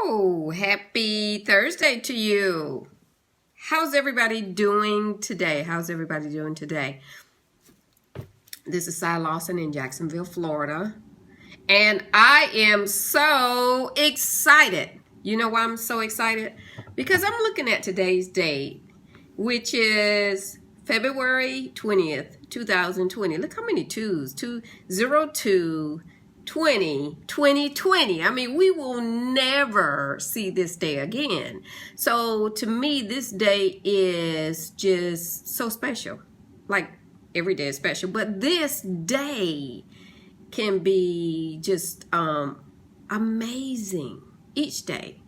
Hello, happy Thursday to you. How's everybody doing today? This is Cy Lawson in Jacksonville, Florida. And I am so excited. You know why I'm so excited? Because I'm looking at today's date, which is February 20th, 2020. Look how many twos. 202 2020. I mean, we will never see this day again. So to me, this day is just so special. Like every day is special, but this day can be just amazing each day.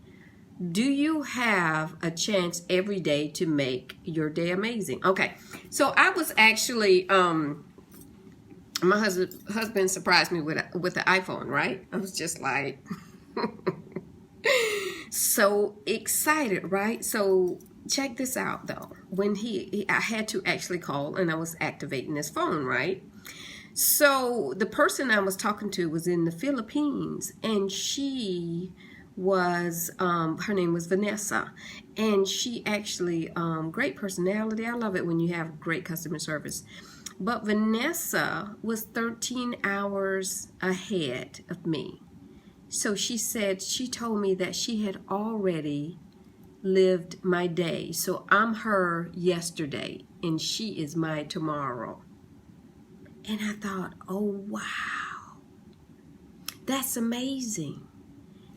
Do you have a chance every day to make your day amazing? Okay, so I was actually my husband surprised me with the iPhone, right? I was just like so excited, right? So check this out though. When I had to actually call and I was activating this phone, right? So the person I was talking to was in the Philippines, and she was her name was Vanessa, and she actually great personality. I love it when you have great customer service. But Vanessa was 13 hours ahead of me. So she told me that she had already lived my day. So I'm her yesterday and she is my tomorrow. And I thought, oh wow, that's amazing.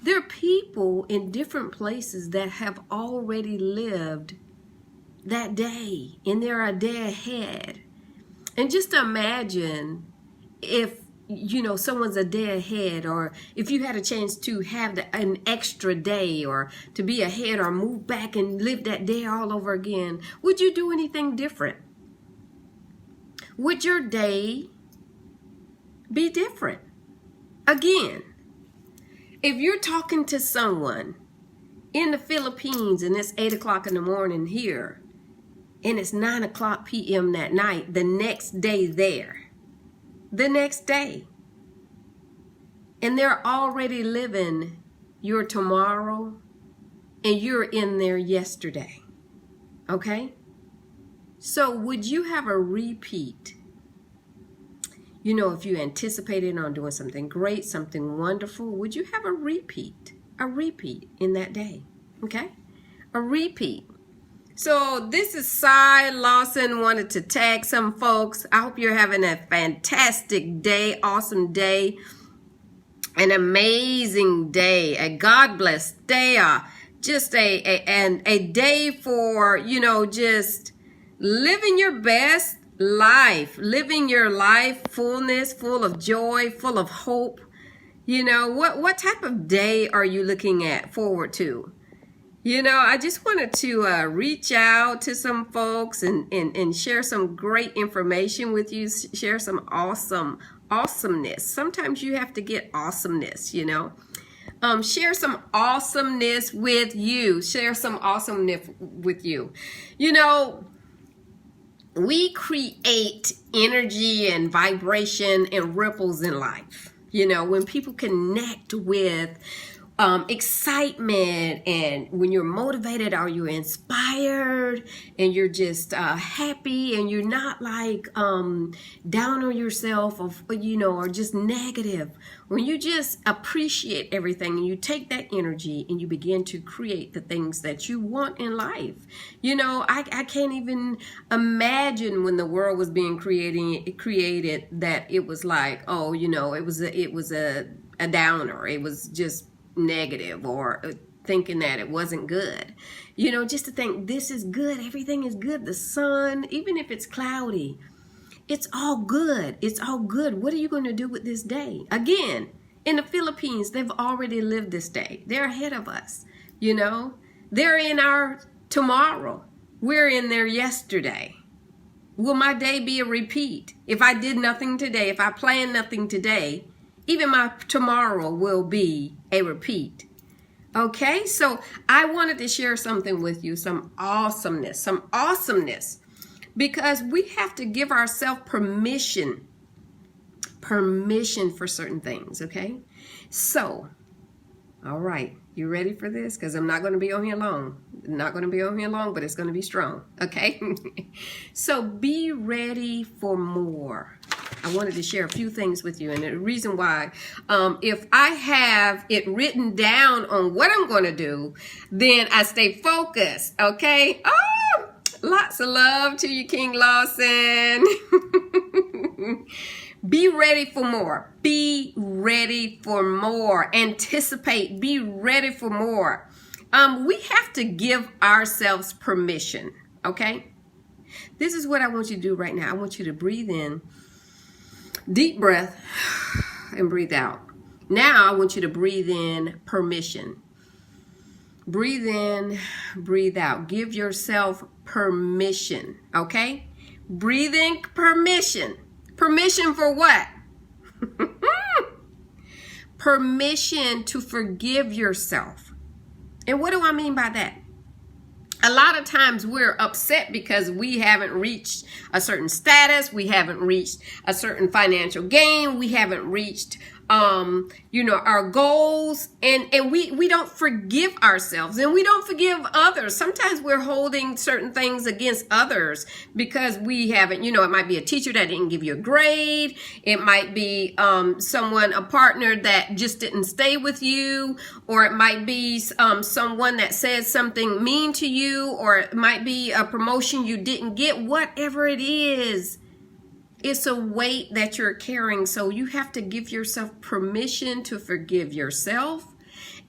There are people in different places that have already lived that day, and they're a day ahead. And just imagine if, you know, someone's a day ahead, or if you had a chance to have an extra day, or to be ahead, or move back and live that day all over again. Would you do anything different? Would your day be different? Again, if you're talking to someone in the Philippines and it's 8 o'clock in the morning here, and it's 9 o'clock p.m. that night, the next day there, the next day, and they're already living your tomorrow, and you're in there yesterday, okay? So would you have a repeat? You know, if you anticipated on doing something great, something wonderful, would you have a repeat in that day, okay? A repeat. So this is Cy Lawson. Wanted to tag some folks. I hope you're having a fantastic day, awesome day, an amazing day, a God bless day, just a day for, you know, just living your best life, living your life fullness, full of joy, full of hope. You know, what type of day are you looking forward to? You know, I just wanted to reach out to some folks and share some great information with you, share some awesomeness. Sometimes you have to get awesomeness, you know. Share some awesomeness with you. You know, we create energy and vibration and ripples in life. You know, when people connect with excitement, and when you're motivated or you're inspired and you're just happy, and you're not like down on yourself, or you know, or just negative, when you just appreciate everything and you take that energy and you begin to create the things that you want in life. You know, I can't even imagine when the world was being created that it was like, oh, you know, it was a downer. It was just negative, or thinking that it wasn't good. You know, just to think this is good, everything is good. The sun, even if it's cloudy, it's all good. It's all good. What are you going to do with this day? Again, in the Philippines, they've already lived this day. They're ahead of us. You know, they're in our tomorrow. We're in their yesterday. Will my day be a repeat? If I did nothing today, if I planned nothing today, even my tomorrow will be a repeat. Okay, so I wanted to share something with you, some awesomeness, because we have to give ourselves permission for certain things, okay? So All right, you ready for this? Because I'm not going to be on here long. Not going to be on here long, but it's going to be strong. Okay? So be ready for more. I wanted to share a few things with you, and the reason why, if I have it written down on what I'm going to do, then I stay focused. Okay? Oh, lots of love to you, King Lawson. Be ready for more. Be ready for more. Anticipate. Be ready for more. We have to give ourselves permission. Okay? This is what I want you to do right now. I want you to breathe in. Deep breath and breathe out. Now I want you to breathe in permission. Breathe in, breathe out. Give yourself permission. Okay? Breathe in permission. Permission for what? Permission to forgive yourself. And what do I mean by that? A lot of times we're upset because we haven't reached a certain status, we haven't reached a certain financial gain, we haven't reached our goals, and we don't forgive ourselves, and we don't forgive others. Sometimes we're holding certain things against others because we haven't, it might be a teacher that didn't give you a grade. It might be a partner that just didn't stay with you, or it might be someone that said something mean to you, or it might be a promotion you didn't get. Whatever it is, it's a weight that you're carrying. So you have to give yourself permission to forgive yourself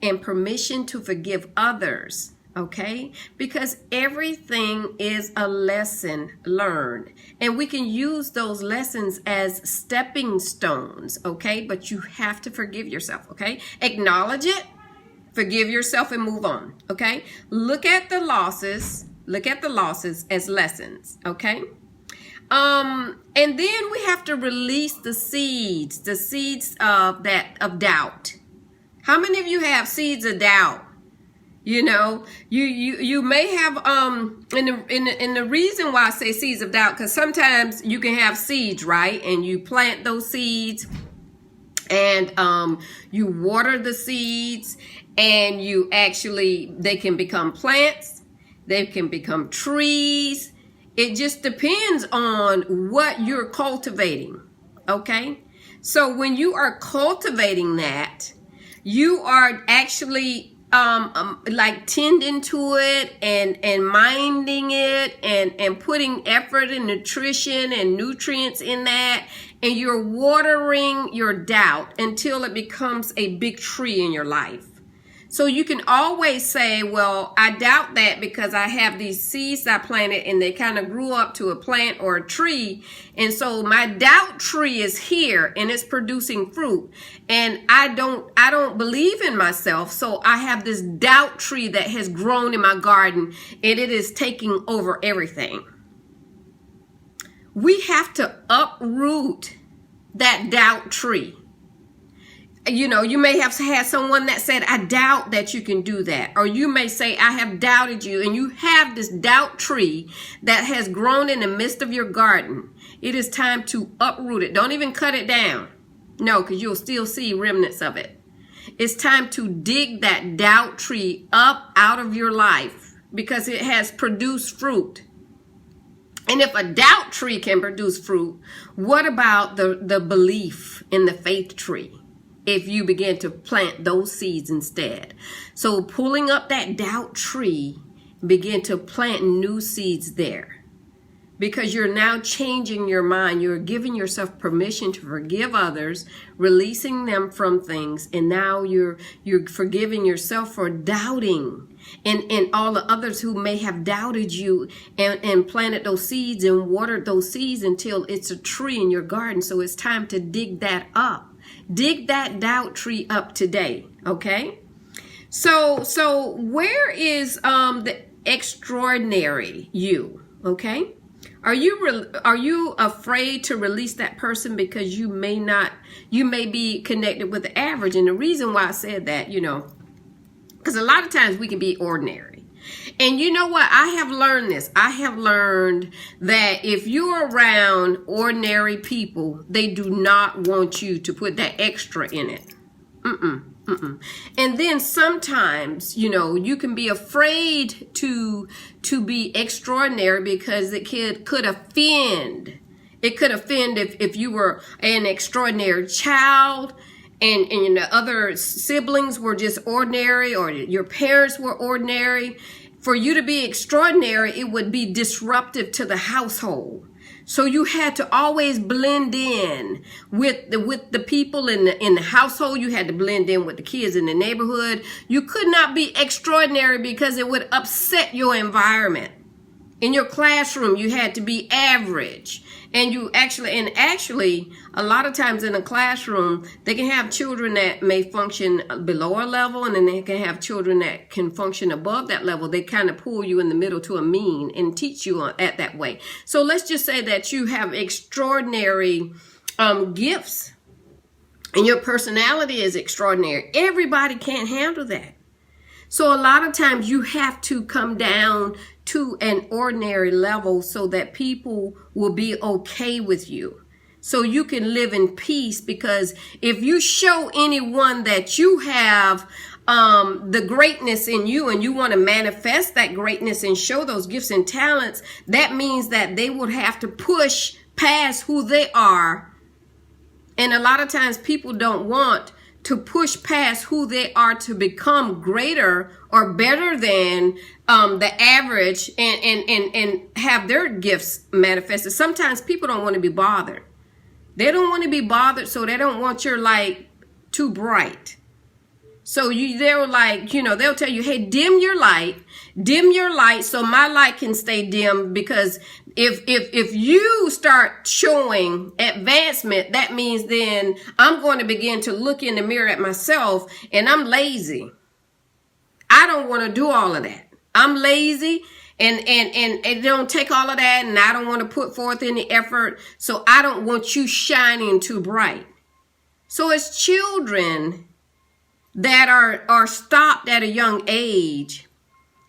and permission to forgive others, okay? Because everything is a lesson learned. And we can use those lessons as stepping stones, okay? But you have to forgive yourself, okay? Acknowledge it, forgive yourself, and move on, okay? Look at the losses as lessons, okay? And then we have to release the seeds of doubt. How many of you have seeds of doubt? You may have, and the reason why I say seeds of doubt, because sometimes you can have seeds, right? And you plant those seeds, and you water the seeds, and they can become plants, they can become trees. It just depends on what you're cultivating, okay? So when you are cultivating that, you are actually like tending to it and minding it and putting effort and nutrition and nutrients in that, and you're watering your doubt until it becomes a big tree in your life. So you can always say, well, I doubt that because I have these seeds I planted and they kind of grew up to a plant or a tree. And so my doubt tree is here and it's producing fruit. And I don't believe in myself. So I have this doubt tree that has grown in my garden and it is taking over everything. We have to uproot that doubt tree. You may have had someone that said, I doubt that you can do that. Or you may say, I have doubted you. And you have this doubt tree that has grown in the midst of your garden. It is time to uproot it. Don't even cut it down. No, because you'll still see remnants of it. It's time to dig that doubt tree up out of your life because it has produced fruit. And if a doubt tree can produce fruit, what about the belief in the faith tree? If you begin to plant those seeds instead. So pulling up that doubt tree, begin to plant new seeds there. Because you're now changing your mind. You're giving yourself permission to forgive others, releasing them from things. And now you're forgiving yourself for doubting. And all the others who may have doubted you and planted those seeds and watered those seeds until it's a tree in your garden. So it's time to dig that up. Dig that doubt tree up today, okay? So where is the extraordinary you, okay? Are you afraid to release that person because you may be connected with the average? And the reason why I said that, because a lot of times we can be ordinary. And you know what? I have learned this. I have learned that if you're around ordinary people, they do not want you to put that extra in it. And then sometimes, you can be afraid to be extraordinary because it could offend. It could offend if you were an extraordinary child and the other siblings were just ordinary, or your parents were ordinary. For you to be extraordinary, it would be disruptive to the household. So you had to always blend in with the people in the household. You had to blend in with the kids in the neighborhood. You could not be extraordinary because it would upset your environment. In your classroom, you had to be average. And actually, a lot of times in a classroom, they can have children that may function below a level, and then they can have children that can function above that level. They kind of pull you in the middle to a mean and teach you at that way. So let's just say that you have extraordinary gifts, and your personality is extraordinary. Everybody can't handle that. So a lot of times you have to come down to an ordinary level so that people will be okay with you. So you can live in peace, because if you show anyone that you have the greatness in you and you want to manifest that greatness and show those gifts and talents, that means that they would have to push past who they are. And a lot of times people don't want to push past who they are to become greater or better than the average and have their gifts manifested. Sometimes people don't want to be bothered. They don't want to be bothered, so they don't want your light too bright. So they'll tell you, hey, dim your light so my light can stay dim, because if you start showing advancement, that means then I'm going to begin to look in the mirror at myself, and I'm lazy. I don't want to do all of that. I'm lazy, and it don't take all of that, and I don't want to put forth any effort, so I don't want you shining too bright. So as children that are stopped at a young age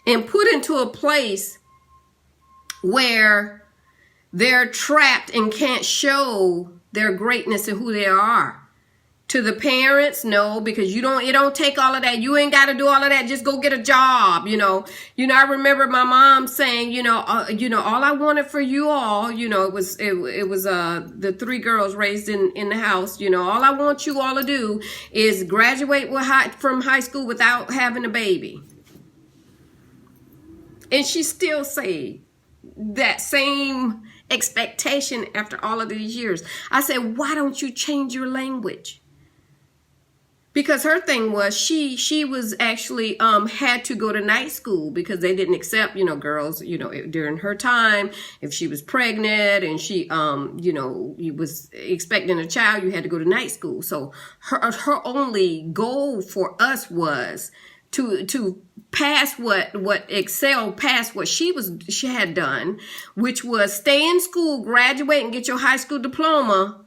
and put into a place where they're trapped and can't show their greatness and who they are. To the parents, no, because it don't take all of that. You ain't got to do all of that. Just go get a job. I remember my mom saying, all I wanted for you all, it was the three girls raised in the house. All I want you all to do is graduate from high school without having a baby. And she still say that same expectation after all of these years. I said, why don't you change your language? Because her thing was she was actually had to go to night school because they didn't accept, girls, during her time. If she was pregnant and she, you was expecting a child, you had to go to night school. So her only goal for us was to pass excel past what she had done, which was stay in school, graduate, and get your high school diploma.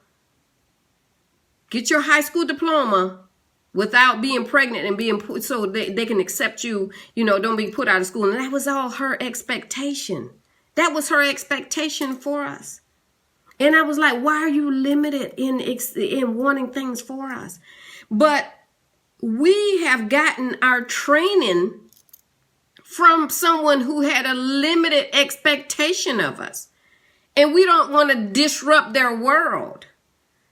Get your high school diploma without being pregnant and being put, so they can accept you, don't be put out of school. And that was all her expectation. That was her expectation for us. And I was like, why are you limited in wanting things for us? But we have gotten our training from someone who had a limited expectation of us. And we don't want to disrupt their world.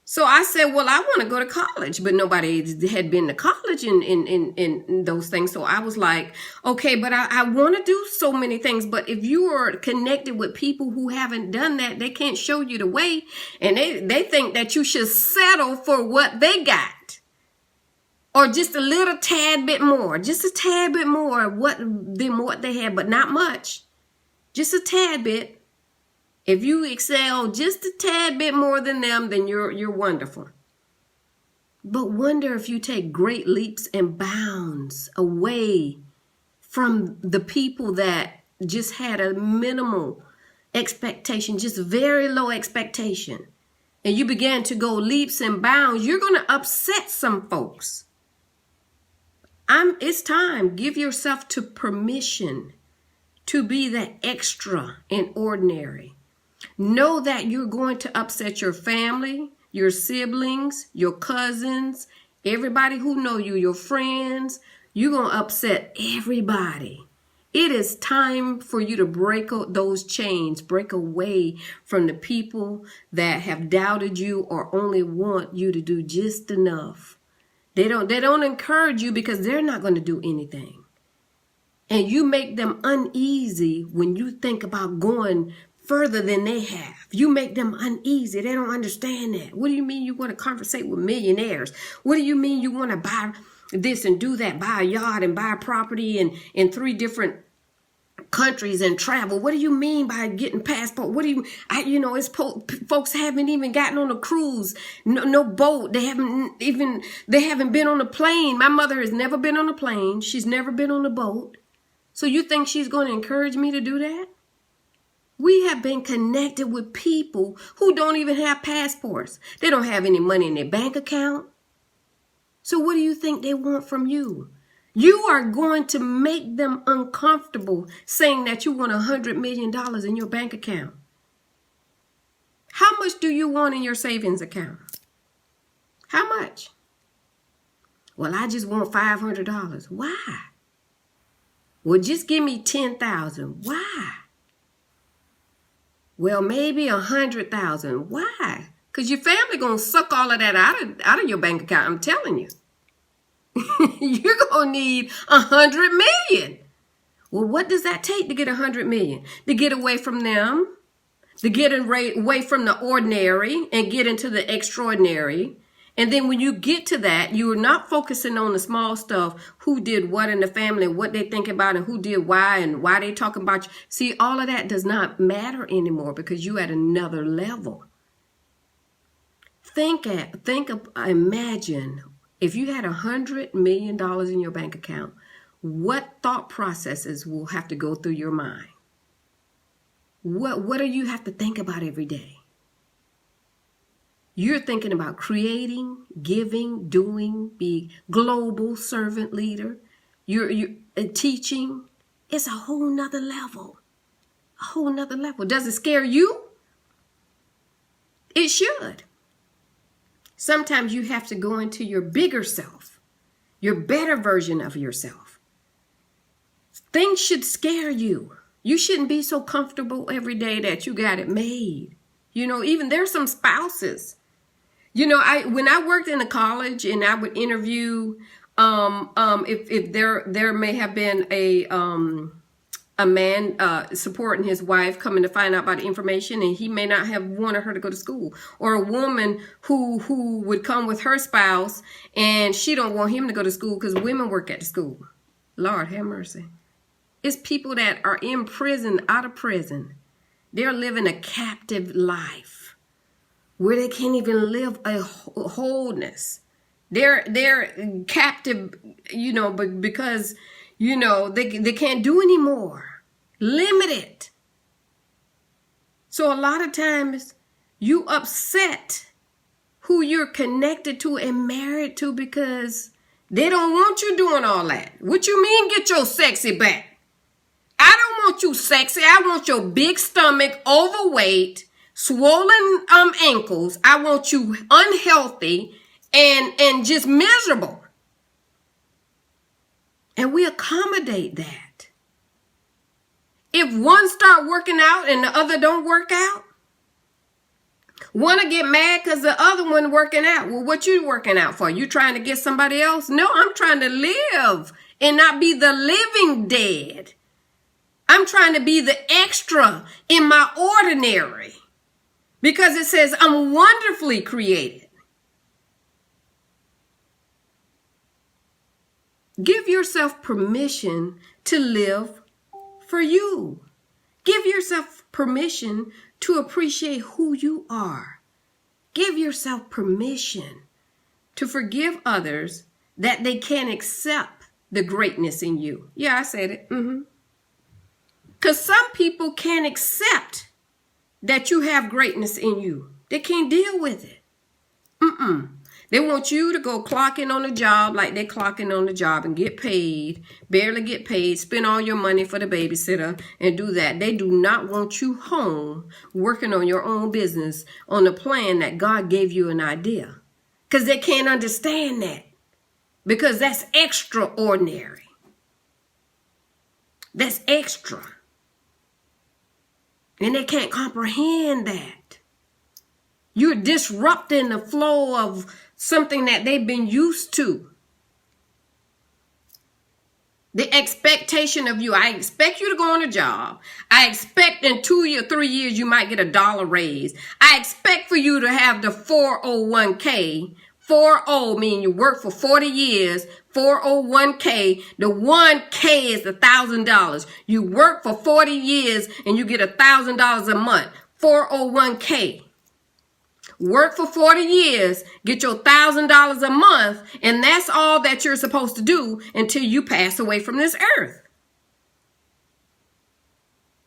So I said, well, I want to go to college, but nobody had been to college in those things. So I was like, okay, but I want to do so many things. But if you are connected with people who haven't done that, they can't show you the way. And they think that you should settle for what they got. Or just a little tad bit more, just a tad bit more than what they had, but not much. Just a tad bit. If you excel just a tad bit more than them, then you're wonderful. But wonder if you take great leaps and bounds away from the people that just had a minimal expectation, just very low expectation, and you began to go leaps and bounds, you're going to upset some folks. It's time. Give yourself to permission to be that extra and ordinary. Know that you're going to upset your family, your siblings, your cousins, Everybody who know you, your friends, you're going to upset everybody. It is time for you to break those chains, break away from the people that have doubted you or only want you to do just enough. They don't encourage you because they're not going to do anything. And you make them uneasy when you think about going further than they have. You make them uneasy. They don't understand that. What do you mean you want to conversate with millionaires? What do you mean you want to buy this and do that, buy a yacht and buy a property in 3 different countries and travel? What do you mean by getting passport? What do you, it's folks haven't even gotten on a cruise, no boat. They haven't been on a plane. My mother has never been on a plane. She's never been on a boat. So you think she's going to encourage me to do that? We have been connected with people who don't even have passports. They don't have any money in their bank account. So what do you think they want from you? You are going to make them uncomfortable saying that you want $100 million in your bank account. How much do you want in your savings account? How much? Well, I just want $500. Why? Well, just give me $10,000. Why? Well, maybe $100,000. Why? Because your family gonna suck all of that out of your bank account. I'm telling you. You're gonna need $100 million. Well, what does that take to get $100 million? To get away from them, to get away from the ordinary and get into the extraordinary. And then when you get to that, you're not focusing on the small stuff, who did what in the family, what they think about, and who did why, and why they talking about you. See, all of that does not matter anymore because you're at another level. Imagine if you had $100 million in your bank account, what thought processes will have to go through your mind? What do you have to think about every day? You're thinking about creating, giving, doing, be global servant leader. You're teaching. It's a whole nother level. A whole nother level. Does it scare you? It should. Sometimes you have to go into your bigger self, your better version of yourself. Things should scare you. You shouldn't be so comfortable every day that you got it made. Even there's some spouses. When I worked in a college and I would interview, if there may have been a man supporting his wife, coming to find out about the information, and he may not have wanted her to go to school, or a woman who would come with her spouse and she don't want him to go to school because women work at the school. Lord have mercy. It's people that are in prison, out of prison. They're living a captive life where they can't even live a wholeness. They're captive, but because, they can't do anymore. Limited. So a lot of times you upset who you're connected to and married to because they don't want you doing all that. What you mean get your sexy back? I don't want you sexy. I want your big stomach, overweight, swollen ankles. I want you unhealthy and just miserable. And we accommodate that. If one start working out and the other don't work out, one to get mad because the other one working out. Well, what you working out for? You trying to get somebody else? No, I'm trying to live and not be the living dead. I'm trying to be the extra in my ordinary. Because it says I'm wonderfully created. Give yourself permission to live for you. Give yourself permission to appreciate who you are. Give yourself permission to forgive others that they can't accept the greatness in you. Yeah, I said it. Because some people can't accept that you have greatness in you. They can't deal with it. They want you to go clocking on a job like they're clocking on the job and get paid, barely get paid, spend all your money for the babysitter and do that. They do not want you home working on your own business on a plan that God gave you an idea. Because they can't understand that. because that's extraordinary. That's extra. And they can't comprehend that. You're disrupting the flow of something that they've been used to. The expectation of you. I expect you to go on a job. I expect in 2 or 3 years you might get $1 raise. I expect for you to have the 401k. 40 mean you work for 40 years. 401k. The 1k is $1,000. You work for 40 years and you get $1,000 a month. 401k. Work for 40 years, get your $1,000 a month, and that's all that you're supposed to do until you pass away from this earth.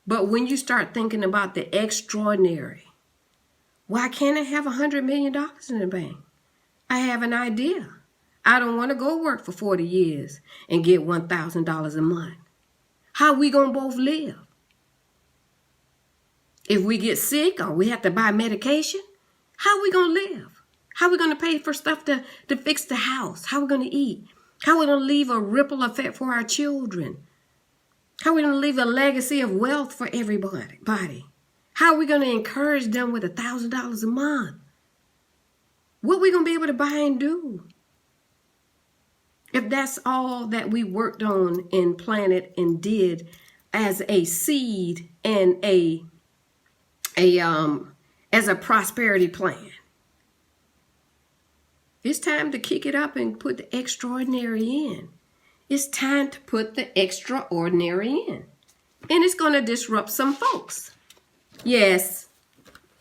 But when you start thinking about the extraordinary, why can't I have $100 million in the bank? I have an idea. I don't want to go work for 40 years and get $1,000 a month. How we gonna both live? If we get sick or we have to buy medication, how are we going to live? How are we going to pay for stuff to fix the house? How are we going to eat? How are we going to leave a ripple effect for our children? How are we going to leave a legacy of wealth for everybody? How are we going to encourage them with $1,000 a month? What are we going to be able to buy and do? If that's all that we worked on and planted and did as a seed and as a prosperity plan. It's time to kick it up and put the extraordinary in. It's time to put the extraordinary in. And it's going to disrupt some folks. Yes,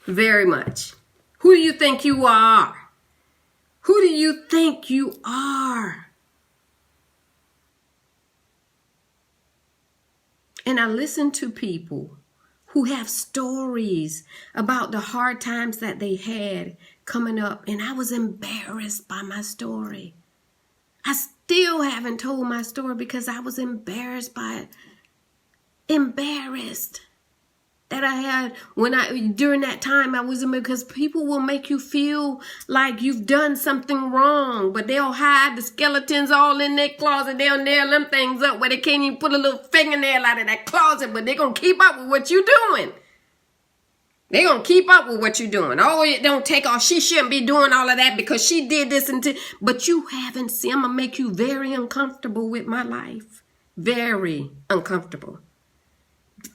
very much. Who do you think you are? Who do you think you are? And I listen to people who have stories about the hard times that they had coming up. And I was embarrassed by my story. I still haven't told my story because I was embarrassed by it. Embarrassed that I had during that time I was in, because people will make you feel like you've done something wrong, but they'll hide the skeletons all in their closet. They'll nail them things up where they can't even put a little fingernail out of that closet, but they're going to keep up with what you're doing. They're going to keep up with what you're doing. Oh, it don't take off. She shouldn't be doing all of that because she did this but you haven't seen. I'm going to make you very uncomfortable with my life. Very uncomfortable.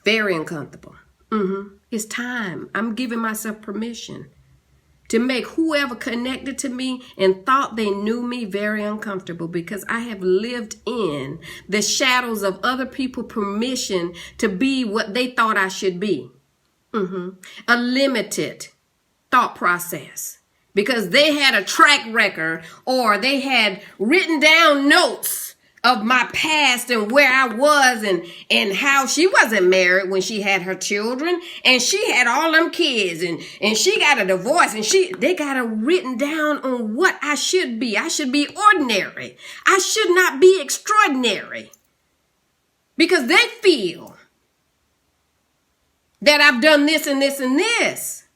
Very uncomfortable. It's time. I'm giving myself permission to make whoever connected to me and thought they knew me very uncomfortable, because I have lived in the shadows of other people permission to be what they thought I should be. A limited thought process, because they had a track record or they had written down notes of my past and where I was and how she wasn't married when she had her children, and she had all them kids and she got a divorce, and they got it written down on what I should be. I should be ordinary. I should not be extraordinary, because they feel that I've done this and this and this.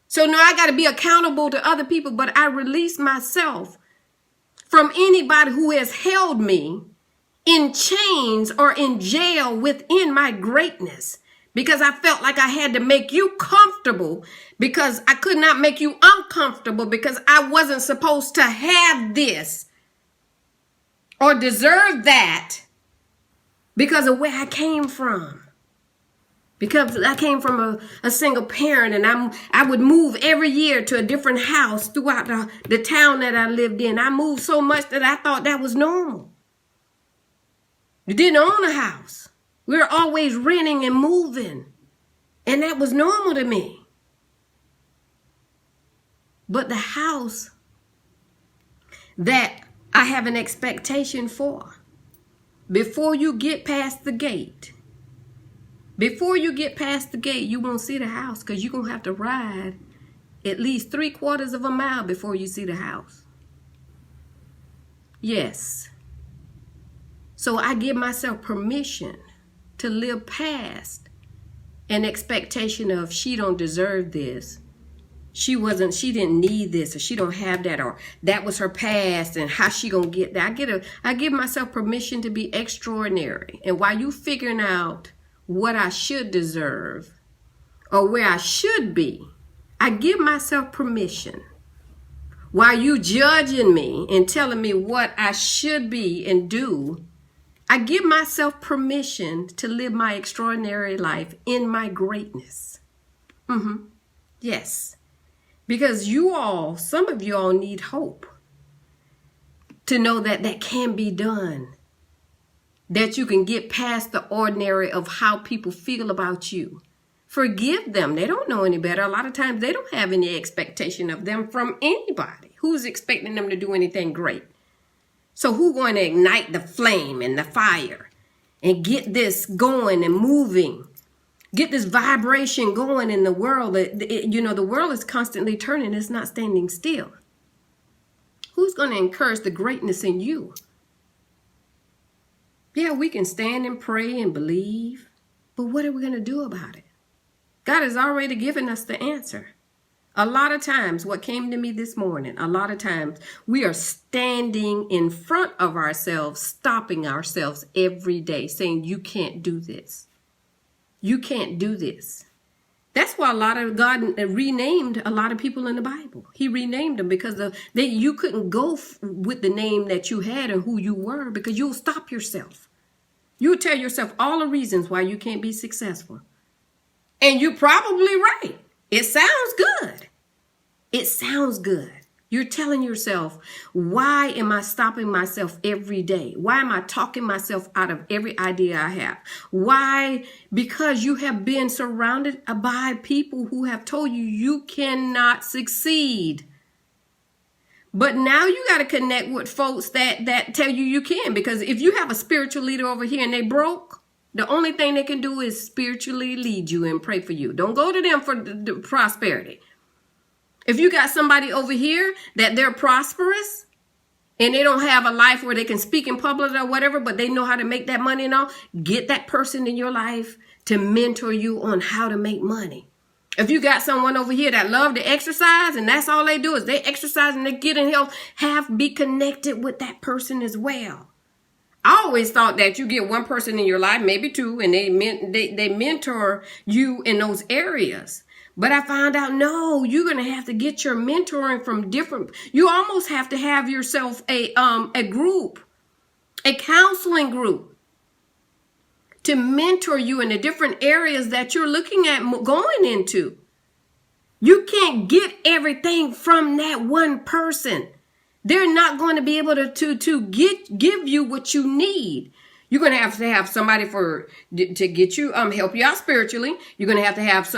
So now I got to be accountable to other people, but I release myself from anybody who has held me in chains or in jail within my greatness, because I felt like I had to make you comfortable, because I could not make you uncomfortable, because I wasn't supposed to have this or deserve that because of where I came from. Because I came from a single parent, and I would move every year to a different house throughout the town that I lived in. I moved so much that I thought that was normal. You didn't own a house. We were always renting and moving, and that was normal to me. But the house that I have an expectation for, before you get past the gate, you won't see the house, because you're going to have to ride at least 3/4 of a mile before you see the house. Yes. So I give myself permission to live past an expectation of she don't deserve this, she didn't need this, or she don't have that, or that was her past, and how she gonna get that? I give myself permission to be extraordinary. And while you figuring out what I should deserve or where I should be, I give myself permission. While you judging me and telling me what I should be and do, I give myself permission to live my extraordinary life in my greatness. Yes. Because some of you all need hope to know that that can be done. That you can get past the ordinary of how people feel about you. Forgive them. They don't know any better. A lot of times they don't have any expectation of them from anybody. Who's expecting them to do anything great? So who's going to ignite the flame and the fire and get this going and moving? Get this vibration going in the world. The world is constantly turning. It's not standing still. Who's going to encourage the greatness in you? Yeah, we can stand and pray and believe, but what are we going to do about it? God has already given us the answer. A lot of times, what came to me this morning, a lot of times we are standing in front of ourselves, stopping ourselves every day, saying, you can't do this. You can't do this. That's why God renamed a lot of people in the Bible. He renamed them because you couldn't go with the name that you had and who you were, because you'll stop yourself. You'll tell yourself all the reasons why you can't be successful. And you're probably right. It sounds good. It sounds good. You're telling yourself, why am I stopping myself every day? Why am I talking myself out of every idea I have? Why? Because you have been surrounded by people who have told you you cannot succeed. But now you got to connect with folks that tell you you can. Because if you have a spiritual leader over here and they broke, the only thing they can do is spiritually lead you and pray for you. Don't go to them for the prosperity. If you got somebody over here that they're prosperous and they don't have a life where they can speak in public or whatever, but they know how to make that money and all, get that person in your life to mentor you on how to make money. If you got someone over here that love to exercise and that's all they do is they exercise and they get in health, be connected with that person as well. I always thought that you get one person in your life, maybe two, and they mentor you in those areas. But I found out, no, you're going to have to get your mentoring from different. You almost have to have yourself a group, a counseling group to mentor you in the different areas that you're looking at going into. You can't get everything from that one person. They're not going to be able to give you what you need. You're going to have somebody to get you, help you out spiritually. You're going to have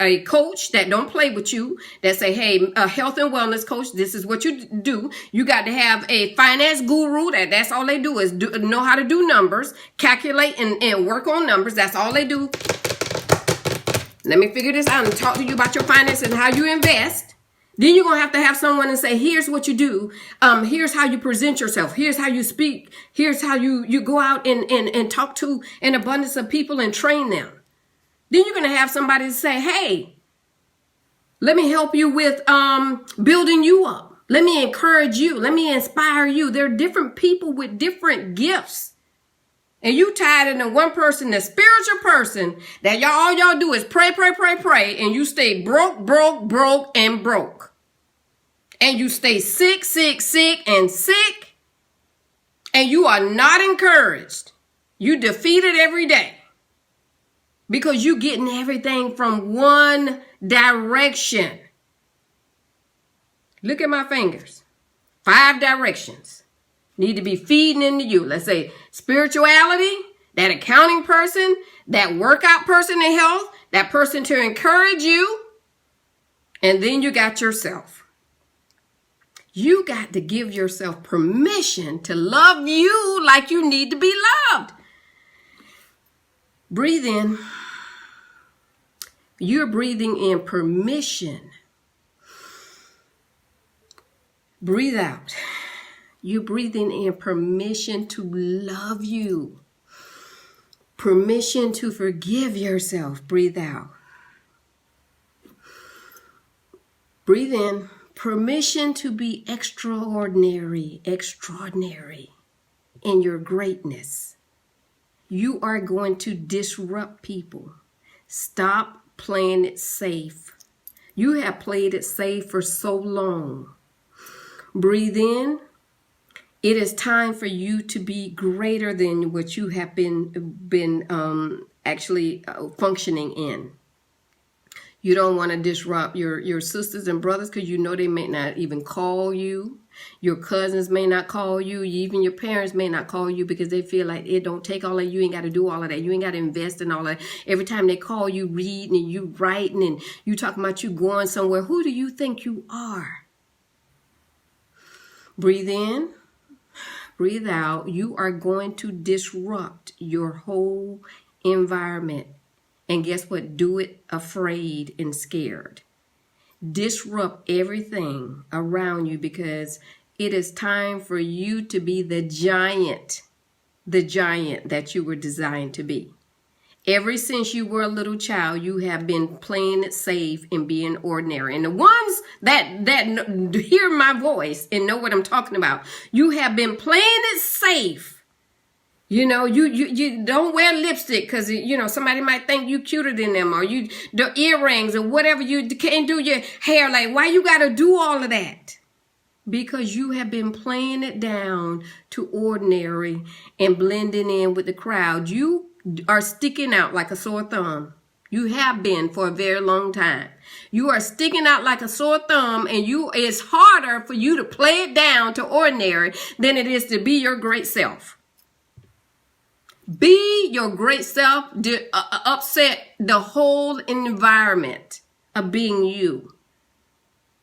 a coach that don't play with you, that say, hey, a health and wellness coach, this is what you do. You got to have a finance guru that's all they do is know how to do numbers, calculate and work on numbers. That's all they do. Let me figure this out and talk to you about your finances and how you invest. Then you're going to have someone and say, here's what you do. Here's how you present yourself. Here's how you speak. Here's how you go out and talk to an abundance of people and train them. Then you're going to have somebody to say, hey, let me help you with building you up. Let me encourage you. Let me inspire you. There are different people with different gifts. And you tied into one person, the spiritual person, that all y'all do is pray, and you stay broke, and broke. And you stay sick, and sick, and you are not encouraged. You defeated every day because you getting everything from one direction. Look at my fingers. 5 directions need to be feeding into you. Let's say spirituality, that accounting person, that workout person in health, that person to encourage you. And then you got yourself. You got to give yourself permission to love you like you need to be loved. Breathe in. You're breathing in permission. Breathe out. You're breathing in permission to love you. Permission to forgive yourself. Breathe out. Breathe in. Permission to be extraordinary in your greatness. You are going to disrupt people. Stop playing it safe. You have played it safe for so long. Breathe in. It is time for you to be greater than what you have been actually functioning in. You don't want to disrupt your sisters and brothers because you know they may not even call you. Your cousins may not call you. Even your parents may not call you because they feel like it don't take all that. You ain't got to do all of that. You ain't got to invest in all that. Every time they call you reading and you writing and you talking about you going somewhere. Who do you think you are? Breathe in. Breathe out. You are going to disrupt your whole environment. And guess what? Do it afraid and scared. Disrupt everything around you because it is time for you to be the giant that you were designed to be. Ever since you were a little child, you have been playing it safe and being ordinary. And the ones that hear my voice and know what I'm talking about, you have been playing it safe. You know, you don't wear lipstick because, you know, somebody might think you cuter than them, or you the earrings or whatever. You can't do your hair. Like, why you got to do all of that? Because you have been playing it down to ordinary and blending in with the crowd. You are sticking out like a sore thumb. You have been for a very long time. You are sticking out like a sore thumb, and it's harder for you to play it down to ordinary than it is to be your great self. Be your great self. Upset the whole environment of being you.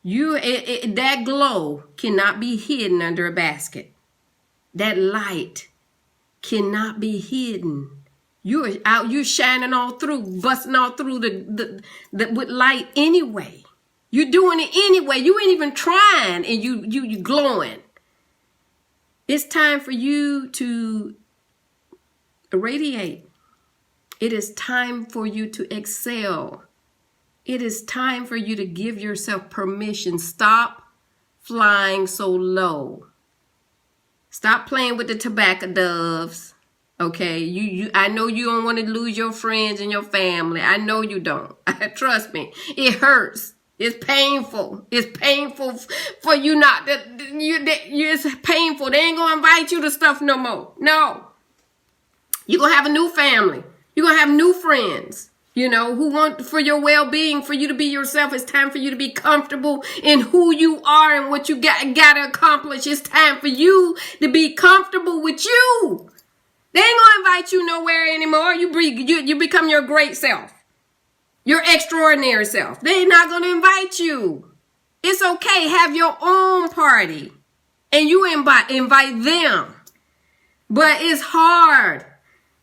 That glow cannot be hidden under a basket. That light cannot be hidden. You're out. You're shining all through, busting all through the with light anyway. You're doing it anyway. You ain't even trying, and you glowing. It's time for you to radiate. It is time for you to excel. It is time for you to give yourself permission. Stop flying so low. Stop playing with the tobacco doves. Okay, I know you don't want to lose your friends and your family. I know you don't. Trust me, it hurts. It's painful. It's painful for you not that it's painful. They ain't gonna invite you to stuff no more. No. You're going to have a new family. You're going to have new friends, you know, who want for your well-being, for you to be yourself. It's time for you to be comfortable in who you are and what you got to accomplish. It's time for you to be comfortable with you. They ain't going to invite you nowhere anymore. You become your great self, your extraordinary self. They're not going to invite you. It's okay. Have your own party and you invite them. But it's hard.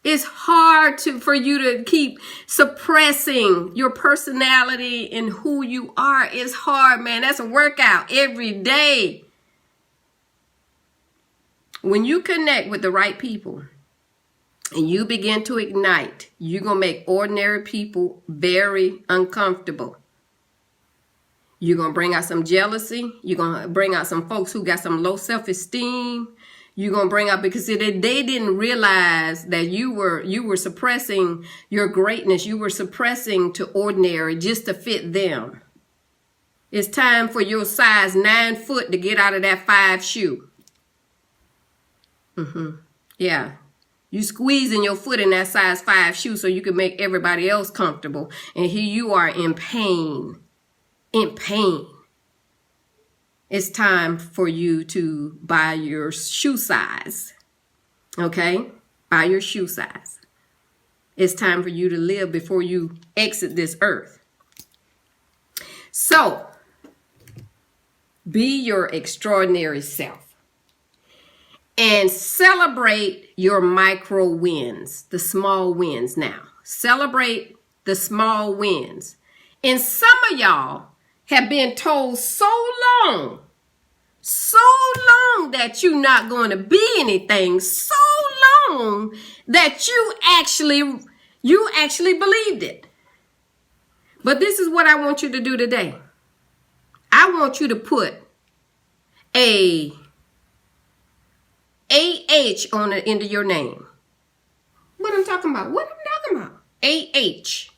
It's hard for you to keep suppressing your personality and who you are. It's hard, man. That's a workout every day. When you connect with the right people and you begin to ignite, you're going to make ordinary people very uncomfortable. You're going to bring out some jealousy. You're going to bring out some folks who got some low self-esteem. You're going to bring up because they didn't realize that you were suppressing your greatness. You were suppressing to ordinary just to fit them. It's time for your size 9 foot to get out of that 5 shoe. Yeah. You squeezing your foot in that size 5 shoe so you can make everybody else comfortable. And here you are in pain. In pain. It's time for you to buy your shoe size. Okay? Buy your shoe size. It's time for you to live before you exit this earth. So, be your extraordinary self. And celebrate your micro wins, the small wins now. Celebrate the small wins. And some of y'all have been told so long that you're not going to be anything, so long that you actually believed it. But this is what I want you to do today. I want you to put a AH on the end of your name. What I'm talking about? What I'm talking about? AH.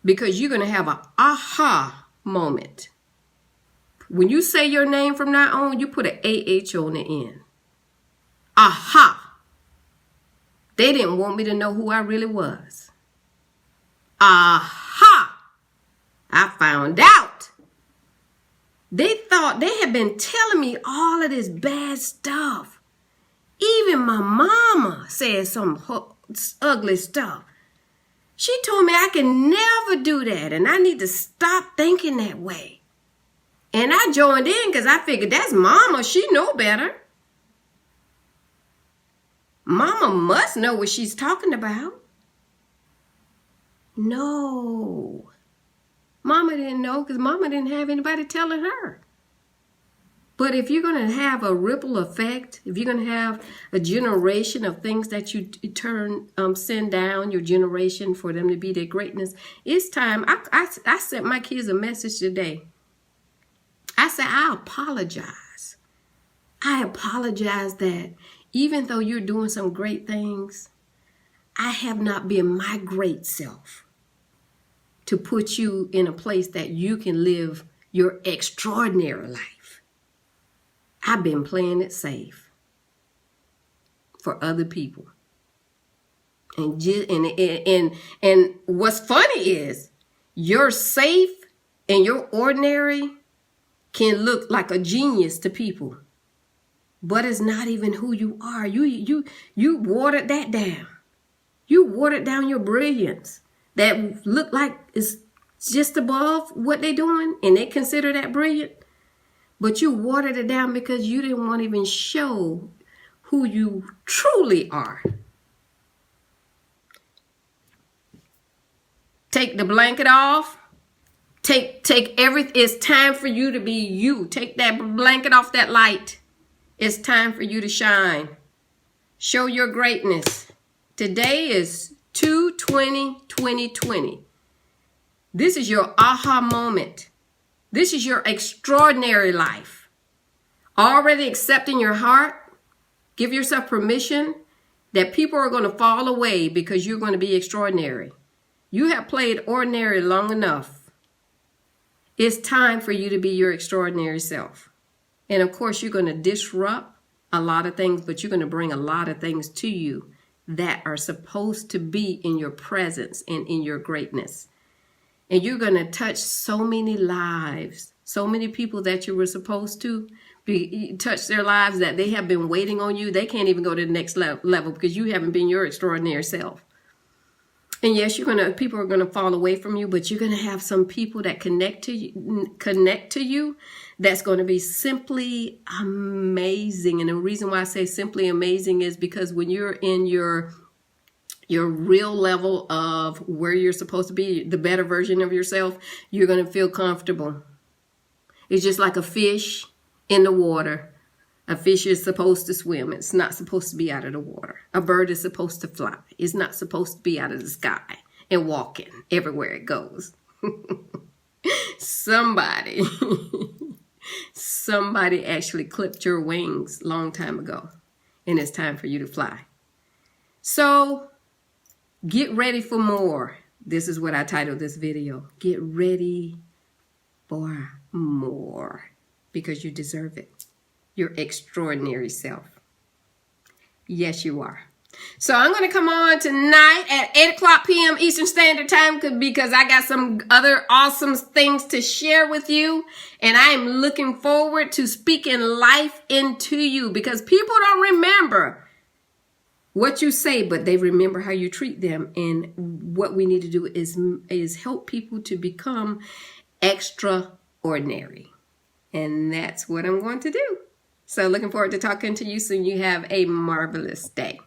Because you're going to have an aha moment. When you say your name from now on, you put an AH on the end. Aha. They didn't want me to know who I really was. Aha. I found out. They thought they had been telling me all of this bad stuff. Even my mama said some ugly stuff. She told me I can never do that and I need to stop thinking that way. And I joined in because I figured that's mama. She know better. Mama must know what she's talking about. No. Mama didn't know because mama didn't have anybody telling her. But if you're going to have a ripple effect, if you're going to have a generation of things that you send down your generation for them to be their greatness, it's time. I sent my kids a message today. I said, I apologize. I apologize that even though you're doing some great things, I have not been my great self to put you in a place that you can live your extraordinary life. I've been playing it safe for other people. And what's funny is your safe and your ordinary can look like a genius to people. But it's not even who you are. You watered that down. You watered down your brilliance. That look like it's just above what they're doing and they consider that brilliant. But you watered it down because you didn't want to even show who you truly are. Take the blanket off. Take everything. It's time for you to be you. Take that blanket off that light. It's time for you to shine. Show your greatness. Today is 2/20/2020. This is your aha moment. This is your extraordinary life. Already accepting your heart. Give yourself permission that people are going to fall away because you're going to be extraordinary. You have played ordinary long enough. It's time for you to be your extraordinary self. And of course, you're going to disrupt a lot of things, but you're going to bring a lot of things to you that are supposed to be in your presence and in your greatness. And you're going to touch so many lives, so many people that you were supposed to touch their lives that they have been waiting on you. They can't even go to the next level because you haven't been your extraordinary self. And yes, people are going to fall away from you, but you're going to have some people that connect to you that's going to be simply amazing. And the reason why I say simply amazing is because when you're in your real level of where you're supposed to be, the better version of yourself, you're going to feel comfortable. It's just like a fish in the water. A fish is supposed to swim. It's not supposed to be out of the water. A bird is supposed to fly. It's not supposed to be out of the sky and walking everywhere it goes. Somebody actually clipped your wings a long time ago, and it's time for you to fly. So get ready for more. This is what I titled this video. Get ready for more because you deserve it. Your extraordinary self. Yes, you are. So I'm going to come on tonight at 8 p.m. Eastern Standard Time because I got some other awesome things to share with you. And I am looking forward to speaking life into you because people don't remember what you say, but they remember how you treat them. And what we need to do is help people to become extraordinary. And that's what I'm going to do. So looking forward to talking to you soon. You have a marvelous day.